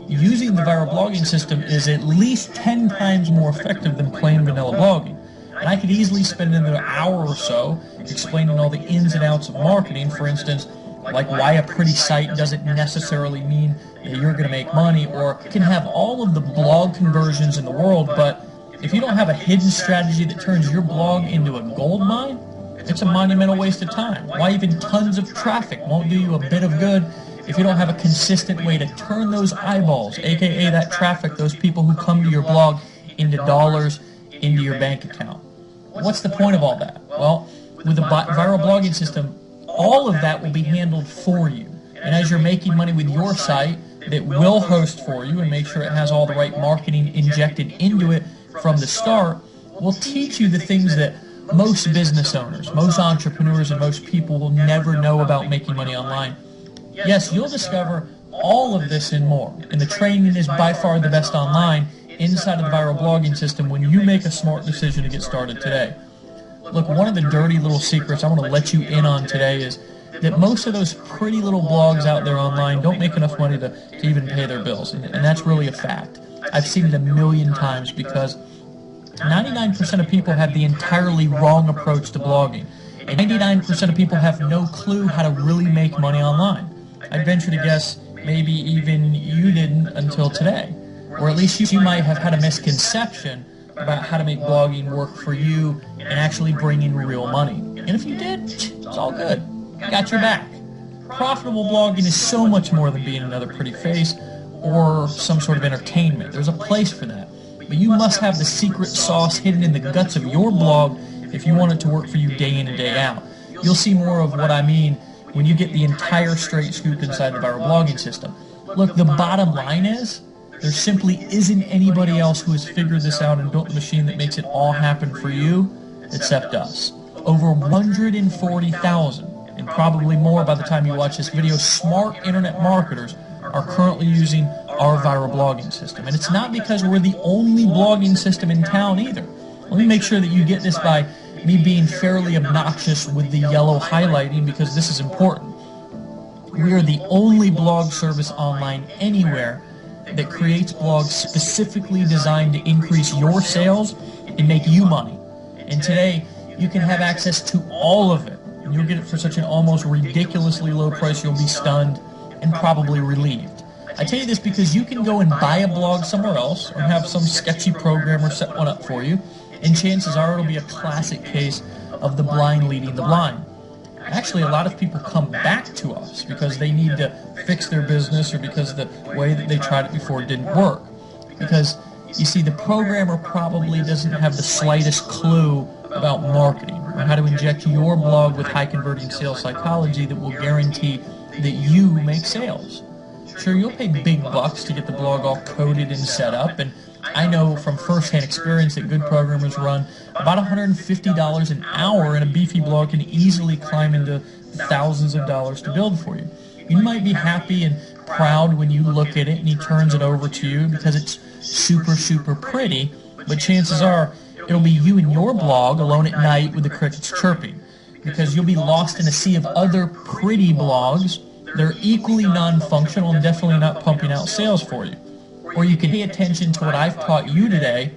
Using the viral blogging system is at least 10 times more effective than plain vanilla blogging. And I could easily spend another hour or so explaining all the ins and outs of marketing, for instance, like why a pretty site doesn't necessarily mean that you're going to make money, or can have all of the blog conversions in the world, but if you don't have a hidden strategy that turns your blog into a gold mine, it's a monumental waste of time. Why even tons of traffic won't do you a bit of good if you don't have a consistent way to turn those eyeballs, aka that traffic, those people who come to your blog, into dollars into your bank account. What's the point of all that? Well, with the viral blogging system, all of that will be handled for you. And as you're making money with your site, that will host for you and make sure it has all the right marketing injected into it from the start, will teach you the things that most business owners, most entrepreneurs, and most people will never know about making money online. Yes, you'll discover all of this and more. And the training is by far the best online inside of the viral blogging system when you make a smart decision to get started today. Look, one of the dirty little secrets I want to let you in on today is that most of those pretty little blogs out there online don't make enough money to even pay their bills, and that's really a fact. I've seen it a million times because 99% of people have the entirely wrong approach to blogging, and 99% of people have no clue how to really make money online. I'd venture to guess maybe even you didn't until today, or at least you might have had a misconception about how to make blogging work for you and actually bring in real money. And if you did, it's all good. Got your back. Profitable blogging is so much more than being another pretty face or some sort of entertainment. There's a place for that. But you must have the secret sauce hidden in the guts of your blog if you want it to work for you day in and day out. You'll see more of what I mean when you get the entire straight scoop inside the viral blogging system. Look, the bottom line is there simply isn't anybody else who has figured this out and built the machine that makes it all happen for you except us. Over 140,000, and probably more by the time you watch this video, smart internet marketers are currently using our viral blogging system. And it's not because we're the only blogging system in town either. Let me make sure that you get this by me being fairly obnoxious with the yellow highlighting, because this is important. We are the only blog service online anywhere that creates blogs specifically designed to increase your sales and make you money. And today, you can have access to all of it. And you'll get it for such an almost ridiculously low price you'll be stunned and probably relieved. I tell you this because you can go and buy a blog somewhere else or have some sketchy programmer set one up for you, and chances are it'll be a classic case of the blind leading the blind. Actually, a lot of people come back to us because they need to fix their business or because the way that they tried it before didn't work. Because, you see, the programmer probably doesn't have the slightest clue about marketing or how to inject your blog with high-converting sales psychology that will guarantee that you make sales. Sure, you'll pay big bucks to get the blog all coded and set up, and I know from first-hand experience that good programmers run about $150 an hour, and a beefy blog can easily climb into thousands of dollars to build for you. You might be happy and proud when you look at it and he turns it over to you because it's super, super pretty, but chances are it'll be you and your blog alone at night with the crickets chirping, because you'll be lost in a sea of other pretty blogs that are equally non-functional and definitely not pumping out sales for you. Or you can pay attention to what I've taught you today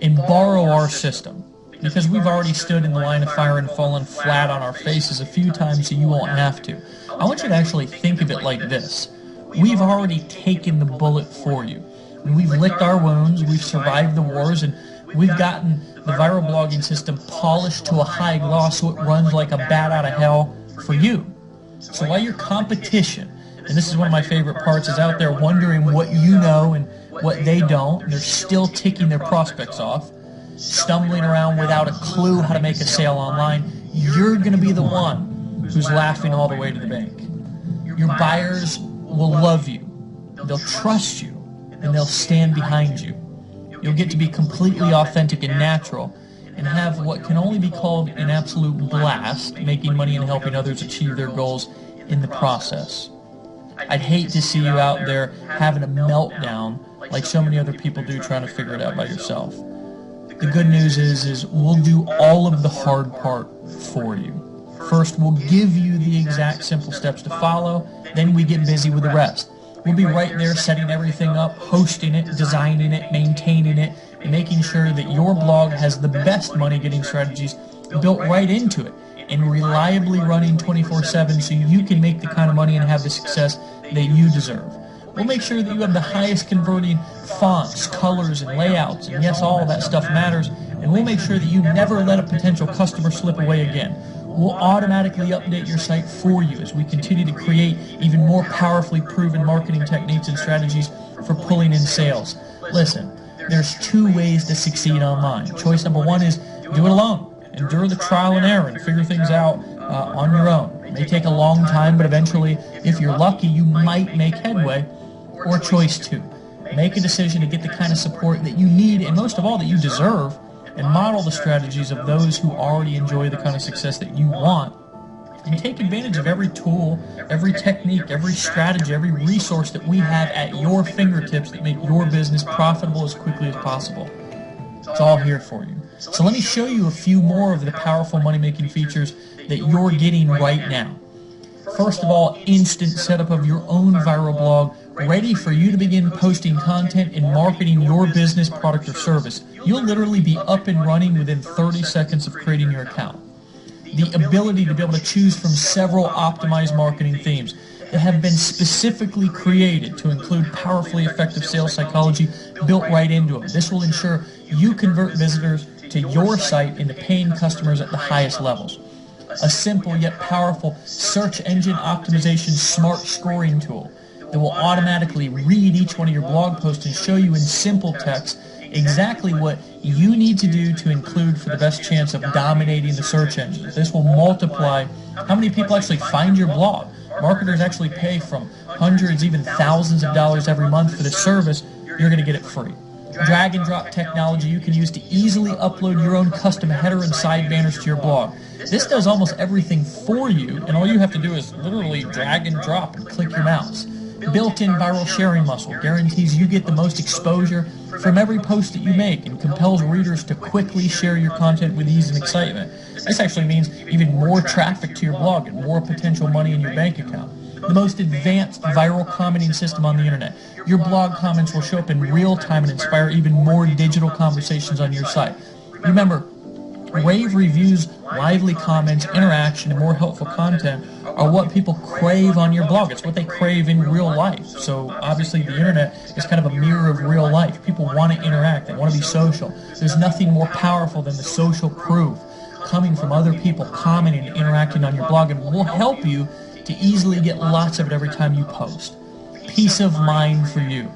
and borrow our system, because we've already stood in the line of fire and fallen flat on our faces a few times, so you won't have to. I want you to actually think of it like this. We've already taken the bullet for you. We've licked our wounds, we've survived the wars, and we've gotten the viral blogging system polished to a high gloss so it runs like a bat out of hell for you. So while your competition, and this is one of my favorite parts, is out there wondering what you know and what they don't, and they're still ticking their prospects off, stumbling around without a clue how to make a sale online, you're going to be the one who's laughing all the way to the bank. Your buyers will love you, they'll trust you, and they'll stand behind you. You'll get to be completely authentic and natural and have what can only be called an absolute blast, making money and helping others achieve their goals in the process. I'd hate to see you out there having a meltdown like so many other people do trying to figure it out by yourself. The good news is we'll do all of the hard part for you. First, we'll give you the exact simple steps to follow, then we get busy with the rest. We'll be right there setting everything up, hosting it, designing it, maintaining it, and making sure that your blog has the best money-getting strategies built right into it and reliably running 24/7 so you can make the kind of money and have the success that you deserve. We'll make sure that you have the highest converting fonts, colors, and layouts, and yes, all of that stuff matters, and we'll make sure that you never let a potential customer slip away again. We'll automatically update your site for you as we continue to create even more powerfully proven marketing techniques and strategies for pulling in sales. Listen, there's two ways to succeed online. Choice number one is do it alone. Endure the trial and error and figure things out on your own. It may take a long time, but eventually, if you're lucky, you might make headway. Or choice two, make a decision to get the kind of support that you need and most of all that you deserve, and model the strategies of those who already enjoy the kind of success that you want, and take advantage of every tool, every technique, every strategy, every resource that we have at your fingertips that make your business profitable as quickly as possible. It's all here for you. So let me show you a few more of the powerful money-making features that you're getting right now. First of all, instant setup of your own viral blog, ready for you to begin posting content and marketing your business, product, or service. You'll literally be up and running within 30 seconds of creating your account. The ability to be able to choose from several optimized marketing themes that have been specifically created to include powerfully effective sales psychology built right into them. This will ensure you convert visitors to your site into paying customers at the highest levels. A simple yet powerful search engine optimization smart scoring tool that will automatically read each one of your blog posts and show you in simple text exactly what you need to do to include for the best chance of dominating the search engines. This will multiply how many people actually find your blog. Marketers actually pay from hundreds, even thousands of dollars every month for this service. You're going to get it free. Drag and drop technology you can use to easily upload your own custom header and side banners to your blog. This does almost everything for you, and all you have to do is literally drag and drop and click your mouse. Built-in viral sharing muscle guarantees you get the most exposure from every post that you make and compels readers to quickly share your content with ease and excitement. This actually means even more traffic to your blog and more potential money in your bank account. The most advanced viral commenting system on the internet. Your blog comments will show up in real time and inspire even more digital conversations on your site. Remember, rave reviews, lively comments, interaction, and more helpful content are what people crave on your blog. It's what they crave in real life. So obviously the internet is kind of a mirror of real life. People want to interact. They want to be social. There's nothing more powerful than the social proof coming from other people commenting and interacting on your blog, and we'll help you to easily get lots of it every time you post. Peace of mind for you.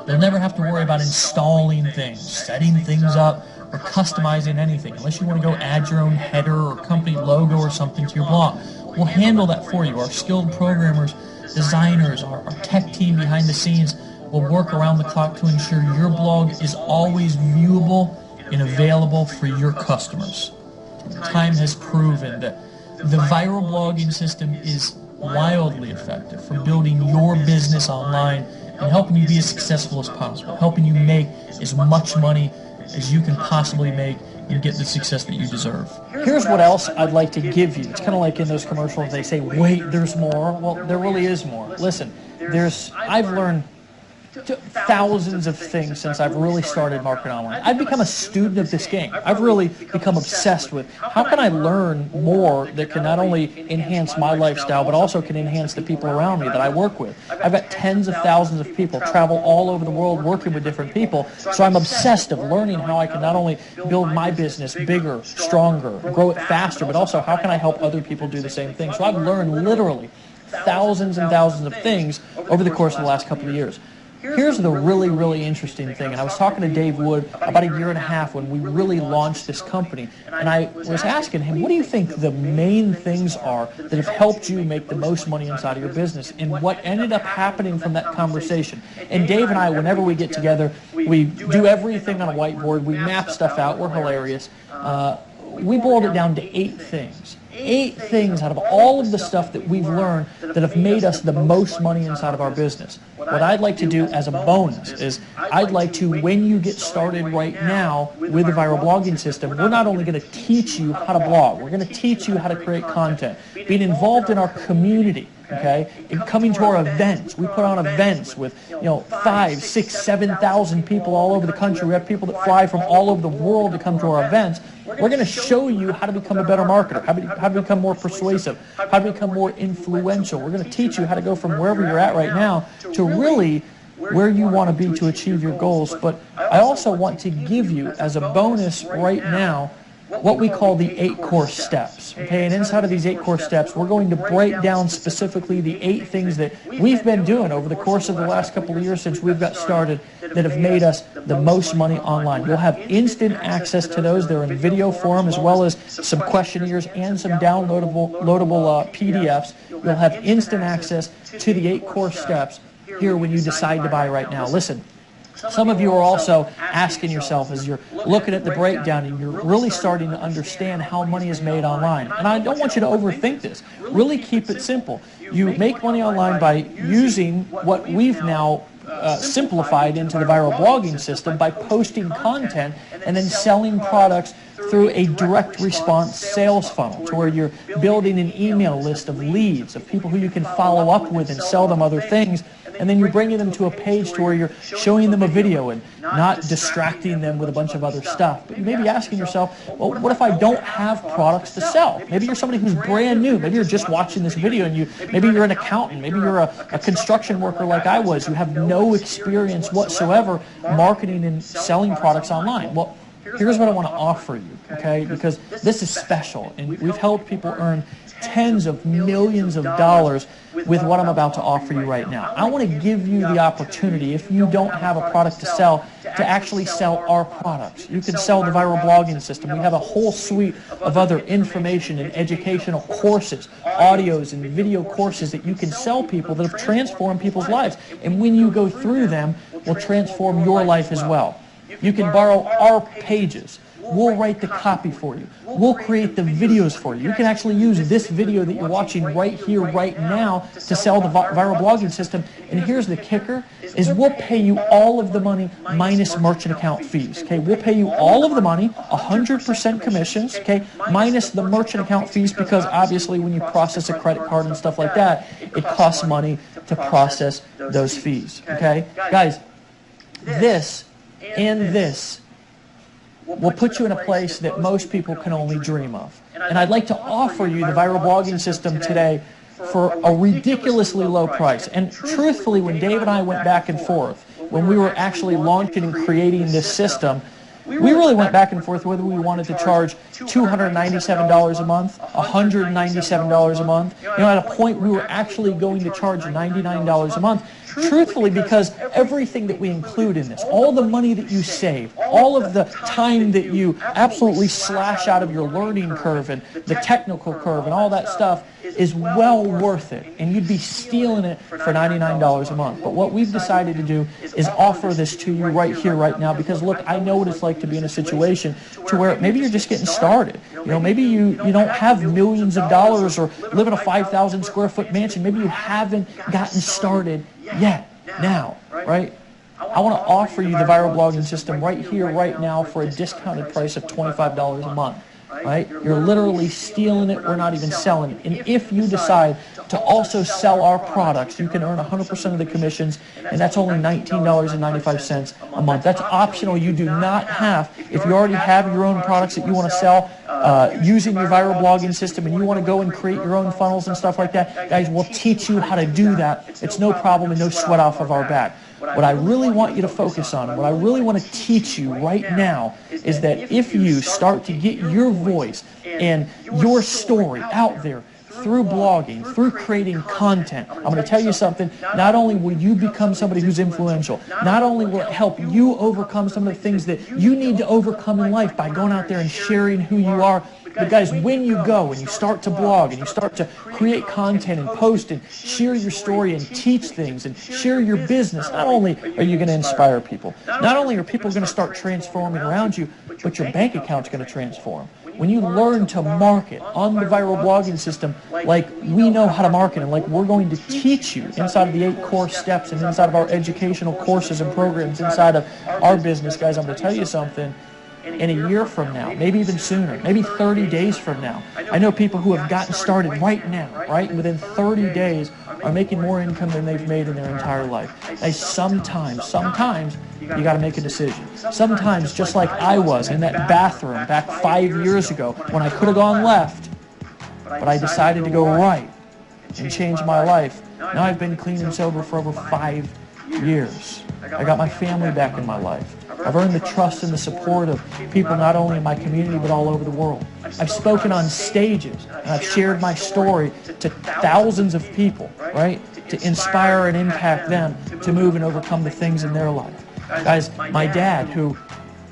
You'll never have to worry about installing things, setting things up, or customizing anything, unless you want to go add your own header or company logo or something to your blog. We'll handle that for you. Our skilled programmers, designers, our tech team behind the scenes will work around the clock to ensure your blog is always viewable and available for your customers. Time has proven that the viral blogging system is wildly effective for building your business online and helping you be as successful as possible, helping you make as much money as you can possibly make and get the success that you deserve. Here's what else I'd like to give you. It's kind of like in those commercials, they say, wait, there's more. Well, there really is more. Listen, I've learned thousands of things since I've really started marketing online. I've become a student of this game. I've really become obsessed with how can I learn more that can not only enhance my lifestyle, but also can enhance the people around me that I work with. I've got tens of thousands of people travel all over the world working with different people, so I'm obsessed of learning how I can not only build my business bigger, stronger, grow it faster, but also how can I help other people do the same thing. So I've learned literally thousands and thousands of things over the course of the last couple of years. Here's the really, really interesting thing, and I was talking to Dave Wood about a year and a half when we really launched this company, and I was asking him, what do you think the main things are that have helped you make the most money inside of your business? And what ended up happening from that conversation, and Dave and I, whenever we get together, we do everything on a whiteboard, we map stuff out, we're hilarious. We boiled it down to 8 things. 8 things out of all of the stuff that we've learned that have made us the most money inside of our business. What I'd like to do as a bonus is I'd like to, when you get started right now with the viral blogging system, we're not only going to teach you how to blog, we're going to teach you how to create content, being involved in our community, okay, and coming to our events. We put on events with 5, 6, 7,000 people all over the country. We have people that fly from all over the world to come to our events. We're going to show you how to become a better marketer, how to become more persuasive, how to become more influential. We're going to teach you how to go from wherever you're at right now to really where you want to be to achieve your goals. But I also want to give you, as a bonus right now, what we call the 8 core steps. Okay, and inside of these 8 core steps, we're going to break down specifically the 8 things that we've been doing over the course of the last couple of years since we've got started that have made us the most money online. You'll have instant access to those. They're in video form, as well as some questionnaires and some downloadable PDFs. You'll have instant access to the 8 core steps here when you decide to buy right now. Listen. Some of you are also asking yourself as you're looking at the breakdown and you're really starting to understand how money is made online. And I don't want you to overthink this. Really keep it simple. You make money online by using what we've now simplified into the viral blogging system by posting content and then selling products through a direct response sales funnel, to where you're building an email list of leads, of people who you can follow up with and sell them other things, and then you're bringing them to a page to where you're showing them a video and not distracting them with a bunch of other stuff. But you may be asking yourself, well, what if I don't have products to sell? Maybe you're somebody who's brand new. Maybe you're just watching this video and maybe you're an accountant. Maybe you're a construction worker like I was. You have no experience whatsoever marketing and selling products online. Well, here's what I want to offer you, okay? Because this is special, and we've helped people earn tens of millions of dollars with what I'm about to offer you right now. I want to give you the opportunity, if you don't have a product to sell, to actually sell our products. You can sell the viral blogging system. We have a whole suite of other information and educational courses, audios and video courses that you can sell people that have transformed people's lives. And when you go through them, will transform your life as well. You can borrow our pages. We'll write the copy for you. We'll create the videos for you. You can actually use this video that you're watching right here, right now, to sell the viral blogging system. And here's the kicker, is we'll pay you all of the money minus merchant account fees. Okay, we'll pay you all of the money, 100% commissions, okay, minus the merchant account fees, because obviously when you process a credit card and stuff like that, it costs money to process those fees. Okay, guys, this and this will put you in a place that most people can only dream of. And I'd like to offer you the viral blogging system today for a ridiculously low price. And truthfully, when Dave and I went back and forth, when we were actually launching and creating this system, we really went back and forth whether we wanted to charge $297 a month, $197 a month. You know, at a point we were actually going to charge $99 a month. Truthfully, because everything that we include in this, all the money that you save, all of the time that you absolutely slash out of your learning curve and the technical curve and all that stuff is well worth it. And you'd be stealing it for $99 a month. But what we've decided to do is offer this to you right here, right now, because look, I know what it's like to be in a situation to where maybe you're just getting started. You know, maybe you don't have millions of dollars or live in a 5,000 square foot mansion. Maybe you haven't gotten started yet, now, right? I want to offer you the viral blogging system right here, right now, for a discounted price of $25 a month, right? You're literally stealing it. We're not even selling it. And if you decide to also sell our products, you can earn 100% of the commissions, and that's only $19.95 a month. That's optional. You do not have, if you already have your own products that you want to sell using your viral blogging system, and you want to go and create your own funnels and stuff like that, guys, we'll teach you how to do that. It's no problem and no sweat off of our back. What I really want you to focus on, what I really want to teach you right now, is that if you start to get your voice and your story out there through blogging, through creating content, I'm going to tell you something, not only will you become somebody who's influential, not only will it help you overcome some of the things that you need to overcome in life by going out there and sharing who you are, but guys, when you go and you start to blog and you start to create content and post and share your story and teach things and share your business, not only are you going to inspire people, not only are people going to start transforming around you, but your bank account's going to transform. When you learn to market on the viral blogging system like we know how to market and like we're going to teach you inside of the 8 core steps and inside of our educational courses and programs inside of our business, guys, I'm going to tell you something. In a year from now, maybe even sooner, maybe 30 days from now, I know people who have gotten started right now, right, and within 30 days are making more income than they've made in their entire life. Hey, sometimes you got to make a decision. Sometimes, just like I was in that bathroom back 5 years ago when I could have gone left, but I decided to go right and change my life. Now I've been clean and sober for over 5 years. I got my family back in my life. I've earned the trust and the support of people not only in my community but all over the world. I've spoken on stages and I've shared my story to thousands of people, right, to inspire and impact them to move and overcome the things in their life. Guys, my dad, who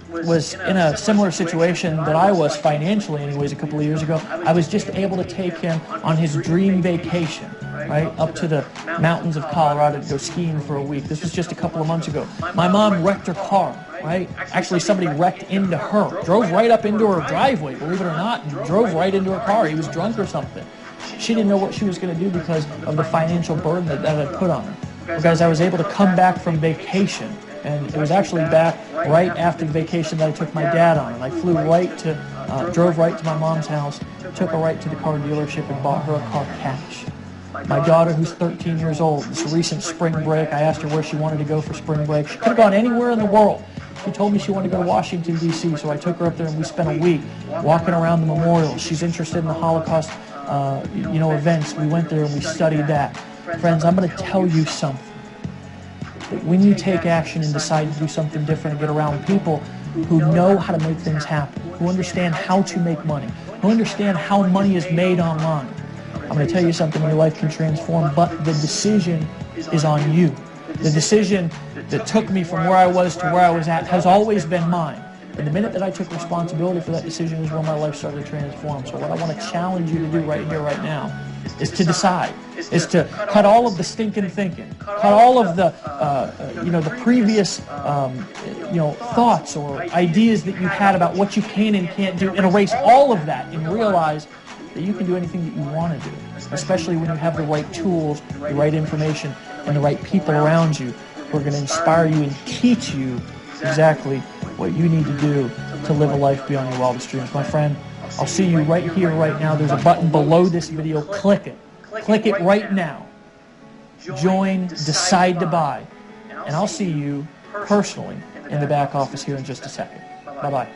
was in a similar situation that I was financially anyways a couple of years ago, I was just able to take him on his dream vacation, right, up to the mountains of Colorado to go skiing for a week. This was just a couple of months ago. My mom wrecked her car, right? Actually, somebody wrecked into her, drove right up into her driveway, believe it or not, and drove right into her car. He was drunk or something. She didn't know what she was going to do because of the financial burden that had put on her. Well, guys, I was able to come back from vacation, and it was actually back right after the vacation that I took my dad on, and I flew drove right to my mom's house, took her right to the car dealership and bought her a car cash. My daughter, who's 13 years old, this recent spring break, I asked her where she wanted to go for spring break. She could have gone anywhere in the world. She told me she wanted to go to Washington, D.C., so I took her up there and we spent a week walking around the memorial. She's interested in the Holocaust, events. We went there and we studied that. Friends, I'm going to tell you something. That when you take action and decide to do something different and get around people who know how to make things happen, who understand how to make money, who understand how money is made online, I'm going to tell you something, your life can transform, but the decision is on you. The decision that took me from where I was to where I was at has always been mine. And the minute that I took responsibility for that decision is when my life started to transform. So what I want to challenge you to do right here, right now, is to decide, is to cut all of the stinking thinking, cut all of the, the previous, thoughts or ideas that you had about what you can and can't do, and erase all of that and realize that you can do anything that you want to do, especially when you have the right tools, the right information, and the right people around you who are going to inspire you and teach you exactly what you need to do to live a life beyond your wildest dreams. My friend, I'll see you right here, right now. There's a button below this video. Click it. Click it right now. Join, decide to buy. And I'll see you personally in the back office here in just a second. Bye-bye.